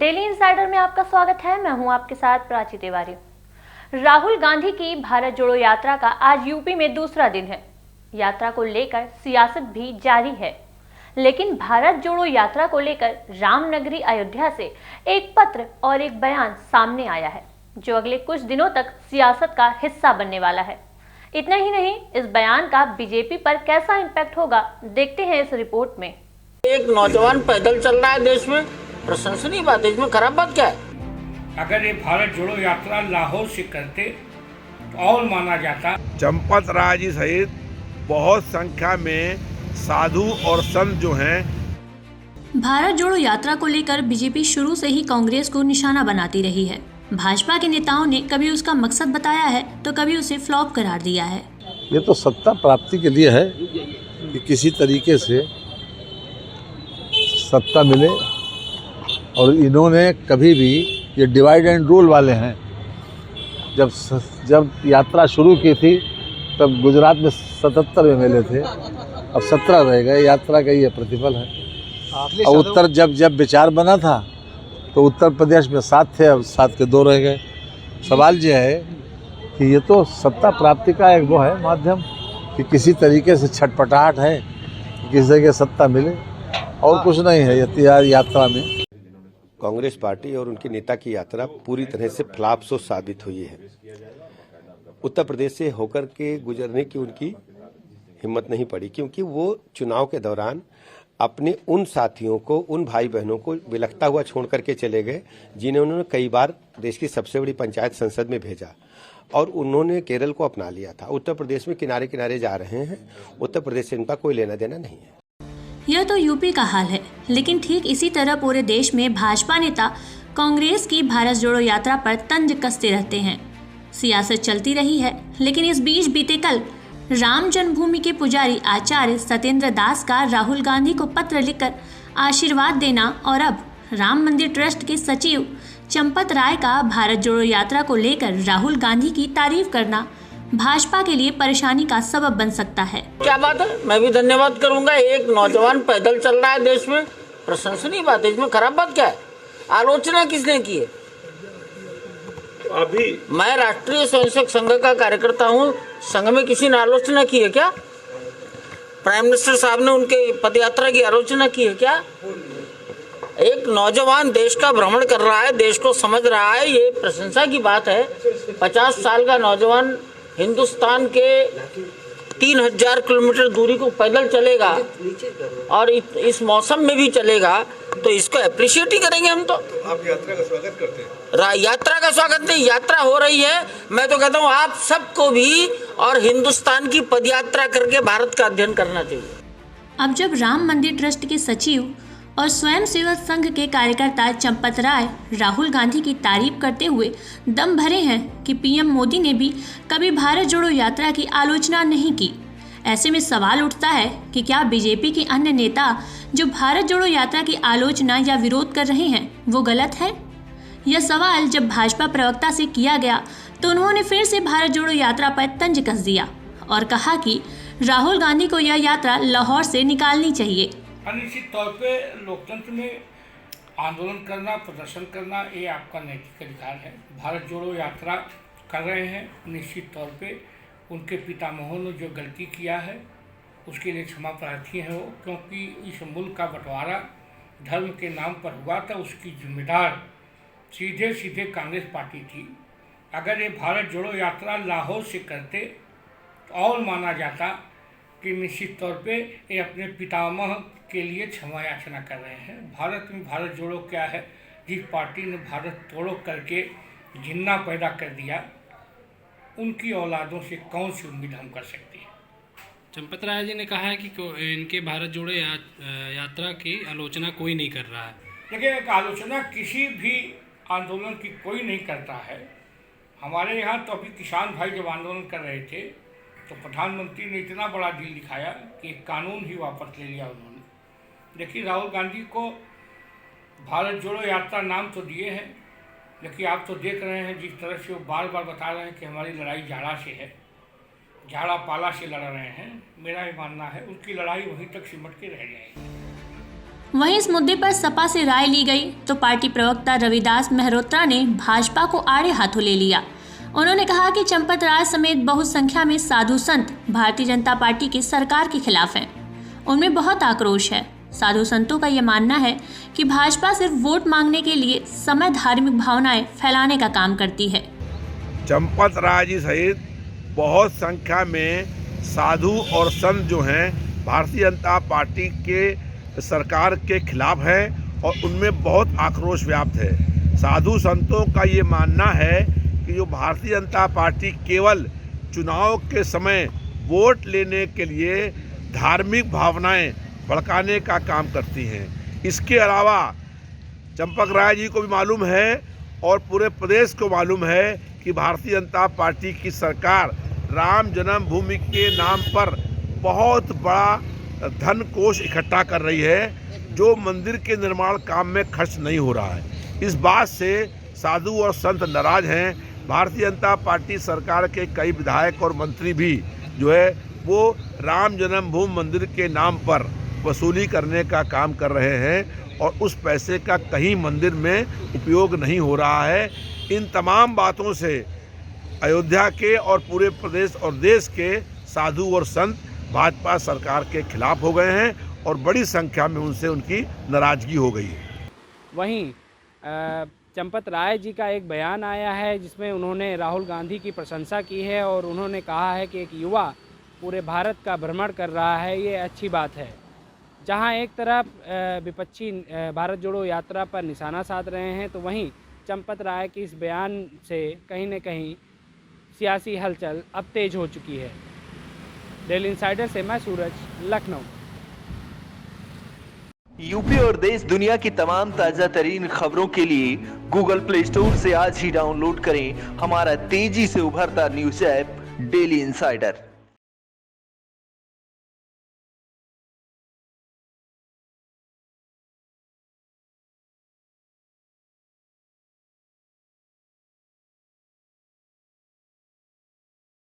Daily insider में आपका स्वागत है। मैं हूं आपके साथ प्राची तिवारी। राहुल गांधी की भारत जोड़ो यात्रा का आज यूपी में दूसरा दिन है। यात्रा को लेकर सियासत भी जारी है, लेकिन भारत जोड़ो यात्रा को लेकर रामनगरी अयोध्या से एक पत्र और एक बयान सामने आया है, जो अगले कुछ दिनों तक सियासत का हिस्सा बनने वाला है। इतना ही नहीं, इस बयान का बीजेपी पर कैसा इम्पैक्ट होगा, देखते हैं इस रिपोर्ट में। एक नौजवान पैदल चल रहा है देश में, प्रशंसनीय बात है, इसमें खराब बात क्या है? अगर ये भारत जोड़ो यात्रा लाहौर से करते तो और माना जाता। चंपत राय जी सहित बहुत संख्या में साधु और संत जो हैं। भारत जोड़ो यात्रा को लेकर बीजेपी शुरू से ही कांग्रेस को निशाना बनाती रही है। भाजपा के नेताओं ने कभी उसका मकसद बताया है तो कभी उसे फ्लॉप करार दिया है। ये तो सत्ता प्राप्ति के लिए है कि किसी तरीके से सत्ता मिले, और इन्होंने कभी भी, ये डिवाइड एंड रूल वाले हैं, जब यात्रा शुरू की थी तब गुजरात में 77 एमएलए थे, अब 17 रह गए। यात्रा का ये प्रतिफल है। और उत्तर जब विचार बना था तो उत्तर प्रदेश में 7 थे, अब 7 के 2 रह गए। सवाल ये है कि ये तो सत्ता प्राप्ति का एक वो है माध्यम, कि किसी तरीके से छटपटाहट है कि किसी जगह सत्ता मिले, और कुछ नहीं है ये यात्रा में। कांग्रेस पार्टी और उनके नेता की यात्रा पूरी तरह से फ्लॉप साबित हुई है। उत्तर प्रदेश से होकर के गुजरने की उनकी हिम्मत नहीं पड़ी, क्योंकि वो चुनाव के दौरान अपने उन साथियों को, उन भाई बहनों को विलखता हुआ छोड़ करके चले गए, जिन्हें उन्होंने कई बार देश की सबसे बड़ी पंचायत संसद में भेजा, और उन्होंने केरल को अपना लिया था। उत्तर प्रदेश में किनारे किनारे जा रहे हैं। उत्तर प्रदेश से इनका कोई लेना देना नहीं है। यह तो यूपी का हाल है, लेकिन ठीक इसी तरह पूरे देश में भाजपा नेता कांग्रेस की भारत जोड़ो यात्रा पर तंज कसते रहते हैं। सियासत चलती रही है, लेकिन इस बीच बीते कल राम जन्मभूमि के पुजारी आचार्य सत्येंद्र दास का राहुल गांधी को पत्र लिखकर आशीर्वाद देना, और अब राम मंदिर ट्रस्ट के सचिव चंपत राय का भारत जोड़ो यात्रा को लेकर राहुल गांधी की तारीफ करना भाजपा के लिए परेशानी का सबब बन सकता है। क्या बात है, मैं भी धन्यवाद करूंगा। एक नौजवान पैदल चल रहा है देश में, प्रशंसनीय बात है, इसमें खराब बात क्या है? आलोचना किसने की है? अभी मैं राष्ट्रीय स्वयंसेवक संघ का कार्यकर्ता हूँ, संघ में किसी ने आलोचना की है क्या? प्राइम मिनिस्टर साहब ने उनके पदयात्रा की आलोचना की है क्या? एक नौजवान देश का भ्रमण कर रहा है, देश को समझ रहा है, ये प्रशंसा की बात है। 50 साल का नौजवान हिंदुस्तान के 3000 किलोमीटर दूरी को पैदल चलेगा, और इस मौसम में भी चलेगा, तो इसको अप्रिशिएट ही करेंगे हम। तो आप यात्रा का स्वागत करते हैं। यात्रा का स्वागत नहीं, यात्रा हो रही है। मैं तो कहता हूँ आप सबको भी और हिंदुस्तान की पदयात्रा करके भारत का अध्ययन करना चाहिए। अब जब राम मंदिर ट्रस्ट के सचिव और स्वयं सेवक संघ के कार्यकर्ता चंपत राय राहुल गांधी की तारीफ करते हुए दम भरे हैं कि पीएम मोदी ने भी कभी भारत जोड़ो यात्रा की आलोचना नहीं की, ऐसे में सवाल उठता है कि क्या बीजेपी के अन्य नेता जो भारत जोड़ो यात्रा की आलोचना या विरोध कर रहे हैं वो गलत है? यह सवाल जब भाजपा प्रवक्ता से किया गया तो उन्होंने फिर से भारत जोड़ो यात्रा पर तंज कस दिया और कहा कि राहुल गांधी को यह यात्रा लाहौर से निकालनी चाहिए। निश्चित तौर पे लोकतंत्र में आंदोलन करना, प्रदर्शन करना, ये आपका नैतिक अधिकार है। भारत जोड़ो यात्रा कर रहे हैं, निश्चित तौर पे उनके पितामहों ने जो गलती किया है उसके लिए क्षमा प्रार्थी हैं वो, क्योंकि इस मुल्क का बंटवारा धर्म के नाम पर हुआ था, उसकी जिम्मेदार सीधे सीधे कांग्रेस पार्टी थी। अगर ये भारत जोड़ो यात्रा लाहौर से करते तो और माना जाता कि निश्चित तौर पे ये अपने पितामह के लिए क्षमा याचना कर रहे हैं। भारत में भारत जोड़ो क्या है? जिस पार्टी ने भारत तोड़ो करके घिन्ना पैदा कर दिया, उनकी औलादों से कौन सी उम्मीद हम कर सकते हैं? चंपत राय जी ने कहा है कि इनके भारत जोड़ो यात्रा की आलोचना कोई नहीं कर रहा है। देखिए, एक आलोचना किसी भी आंदोलन की कोई नहीं करता है। हमारे यहाँ तो अभी किसान भाई जब आंदोलन कर रहे थे तो प्रधानमंत्री ने इतना बड़ा डील दिखाया कि एक कानून ही वापस ले लिया उन्होंने। देखिए, राहुल गांधी को भारत जोड़ो यात्रा नाम तो दिए हैं, लेकिन आप तो देख रहे हैं जिस तरह से वो बार बार बता रहे हैं कि हमारी लड़ाई झाड़ा से है, झाड़ा पाला से लड़ रहे हैं। मेरा ये मानना है उनकी लड़ाई वहीं तक सिमट के रह जाएगी। वहीं इस मुद्दे पर सपा से राय ली गई तो पार्टी प्रवक्ता रविदास मेहरोत्रा ने भाजपा को आड़े हाथों ले लिया। उन्होंने कहा कि चंपत राय समेत बहु संख्या में साधु संत भारतीय जनता पार्टी की सरकार के खिलाफ हैं। उनमें बहुत आक्रोश है। साधु संतों का यह मानना है कि भाजपा सिर्फ वोट मांगने के लिए समय धार्मिक भावनाएं फैलाने का काम करती है। चंपत राय जी सहित बहुत संख्या में साधु और संत जो हैं भारतीय जनता पार्टी के सरकार के खिलाफ हैं और उनमें बहुत आक्रोश व्याप्त है। साधु संतों का ये मानना है कि जो भारतीय जनता पार्टी केवल चुनाव के समय वोट लेने के लिए धार्मिक भावनाएं भड़काने का काम करती हैं। इसके अलावा चंपत राय जी को भी मालूम है और पूरे प्रदेश को मालूम है कि भारतीय जनता पार्टी की सरकार राम जन्मभूमि के नाम पर बहुत बड़ा धन कोष इकट्ठा कर रही है, जो मंदिर के निर्माण काम में खर्च नहीं हो रहा है। इस बात से साधु और संत नाराज हैं। भारतीय जनता पार्टी सरकार के कई विधायक और मंत्री भी जो है वो राम जन्मभूमि मंदिर के नाम पर वसूली करने का काम कर रहे हैं और उस पैसे का कहीं मंदिर में उपयोग नहीं हो रहा है। इन तमाम बातों से अयोध्या के और पूरे प्रदेश और देश के साधु और संत भाजपा सरकार के खिलाफ हो गए हैं और बड़ी संख्या में उनसे उनकी नाराजगी हो गई है। वहीं चंपत राय जी का एक बयान आया है जिसमें उन्होंने राहुल गांधी की प्रशंसा की है और उन्होंने कहा है कि एक युवा पूरे भारत का भ्रमण कर रहा है, ये अच्छी बात है। जहां एक तरफ विपक्षी भारत जोड़ो यात्रा पर निशाना साध रहे हैं, तो वहीं चंपत राय की इस बयान से कहीं न कहीं सियासी हलचल अब तेज हो चुकी है। डेली इंसाइडर से मैं सूरज, लखनऊ। यूपी और देश दुनिया की तमाम ताज़ा तरीन खबरों के लिए गूगल प्ले स्टोर से आज ही डाउनलोड करें हमारा तेजी से उभरता न्यूज़ ऐप डेली इंसाइडर।